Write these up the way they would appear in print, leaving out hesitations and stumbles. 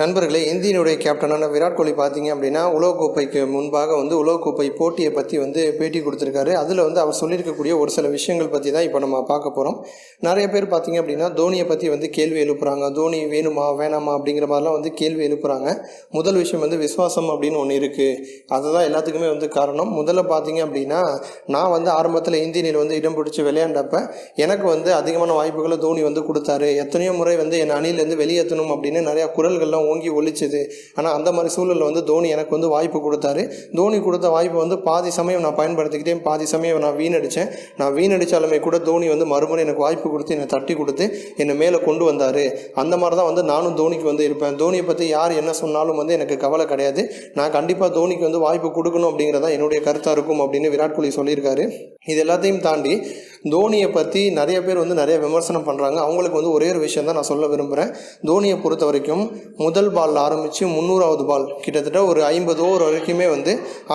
நண்பர்களே, இந்தியனுடைய கேப்டனான விராட் கோலி பார்த்தீங்க அப்படின்னா உலகக்கோப்பைக்கு முன்பாக உலகக்கோப்பை போட்டியை பற்றி பேட்டி கொடுத்துருக்காரு. அதில் அவர் சொல்லியிருக்கக்கூடிய ஒரு சில விஷயங்கள் பற்றி தான் இப்போ நம்ம பார்க்க போகிறோம். நிறைய பேர் பார்த்தீங்க அப்படின்னா தோனியை பற்றி கேள்வி எழுப்புறாங்க. தோனி வேணுமா வேணாமா அப்படிங்கிற மாதிரிலாம் கேள்வி எழுப்புறாங்க. முதல் விஷயம் விசுவாசம் அப்படின்னு ஒன்று இருக்குது. அதுதான் எல்லாத்துக்குமே காரணம். முதல்ல பார்த்தீங்க அப்படின்னா நான் ஆரம்பத்தில் இந்திய அணியில் இடம் பிடிச்சி விளையாண்டப்ப எனக்கு அதிகமான வாய்ப்புகளை தோனி கொடுத்தாரு. எத்தனையோ முறை என் அணியிலேருந்து வெளியேற்றணும் அப்படின்னு நிறையா குரல்கள்லாம் ஓங்கி ஒழிச்சது. ஆனால் அந்த மாதிரி சூழலில் தோனி எனக்கு வாய்ப்பு கொடுத்தாரு. தோனி கொடுத்த வாய்ப்பு பாதி சமயம் நான் பயன்படுத்திக்கிட்டேன், பாதி சமயம் நான் வீணடித்தேன். நான் வீணடித்தாலுமே கூட தோனி மறுமுறை எனக்கு வாய்ப்பு கொடுத்து என்னை தட்டி கொடுத்து என்னை மேலே கொண்டு வந்தார். அந்த மாதிரி தான் நானும் தோனிக்கு இருப்பேன். தோனியை பற்றி யார் என்ன சொன்னாலும் எனக்கு கவலை கிடையாது. நான் கண்டிப்பாக தோனிக்கு வாய்ப்பு கொடுக்கணும் அப்படிங்கிறதா என்னுடைய கருத்தாக இருக்கும் அப்படின்னு விராட் கோலி சொல்லியிருக்காரு. இது எல்லாத்தையும் தாண்டி தோனியை பற்றி நிறைய பேர் நிறைய விமர்சனம் பண்ணுறாங்க. அவங்களுக்கு ஒரே ஒரு விஷயம் தான் நான் சொல்ல விரும்புகிறேன். தோனியை பொறுத்த வரைக்கும் முதல் பால் ஆரம்பித்து 300வது பால் கிட்டத்தட்ட ஒரு 50 ஓவர் வரைக்குமே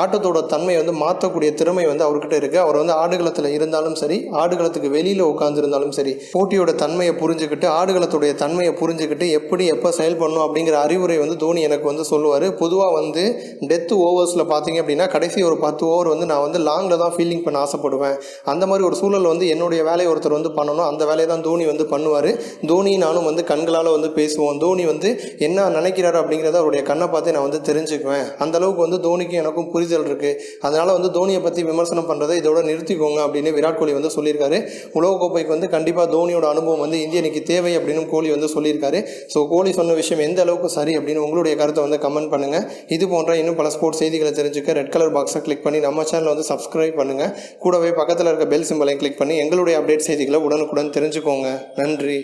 ஆட்டத்தோட தன்மையை மாற்றக்கூடிய திறமை அவர்கிட்ட இருக்குது. அவர் ஆடுகளத்தில் இருந்தாலும் சரி, ஆடுகளத்துக்கு வெளியில் உட்காந்துருந்தாலும் சரி, போட்டியோட தன்மையை புரிஞ்சுக்கிட்டு, ஆடுகளத்துடைய தன்மையை புரிஞ்சுக்கிட்டு எப்படி எப்போ செயல்படணும் அப்படிங்கிற அறிவுரை தோனி எனக்கு சொல்லுவார். பொதுவாக டெத் ஓவர்ஸில் பார்த்தீங்க அப்படின்னா கடைசி ஒரு 10 ஓவர் நான் லாங்கில் தான் ஃபீல்டிங் பண்ண ஆசைப்படுவேன். அந்த மாதிரி ஒரு சூழல் என்னுடைய வேலையை ஒருத்தர் பண்ணணும். அந்த வேலையை தான் தோனி பண்ணுவார். தோனி நானும் கண்களால் பேசுவோம். தோனி என்ன நினைக்கிறாரு அப்படிங்கிறத அவருடைய கண்ணை பார்த்து நான் தெரிஞ்சுக்குவேன். அந்த அளவுக்கு தோனிக்கு எனக்கும் புரிதல் இருக்குது. அதனால் தோனியை பற்றி விமர்சனம் பண்ணுறதை இதோட நிறுத்திக்கோங்க அப்படின்னு விராட் கோலி சொல்லியிருக்காரு. உலகக்கோப்பைக்கு கண்டிப்பாக தோனியோட அனுபவம் இந்திய அணிக்கு தேவை அப்படின்னு கோலி சொல்லியிருக்காரு. ஸோ கோலி சொன்ன விஷயம் எந்த அளவுக்கு சரி அப்படின்னு உங்களுடைய கருத்தை கமெண்ட் பண்ணுங்கள். இது போன்ற இன்னும் பல ஸ்போர்ட்ஸ் செய்திகளை தெரிஞ்சுக்க ரெட் கலர் பாக்ஸை கிளிக் பண்ணி நம்ம சேனலை சப்ஸ்கிரைப் பண்ணுங்கள். கூடவே பக்கத்தில் இருக்க பெல் சிம்பலை கிளிக் பண்ணி எங்களுடைய அப்டேட் செய்திகளை உடனுக்குடன் தெரிஞ்சுக்கோங்க. நன்றி.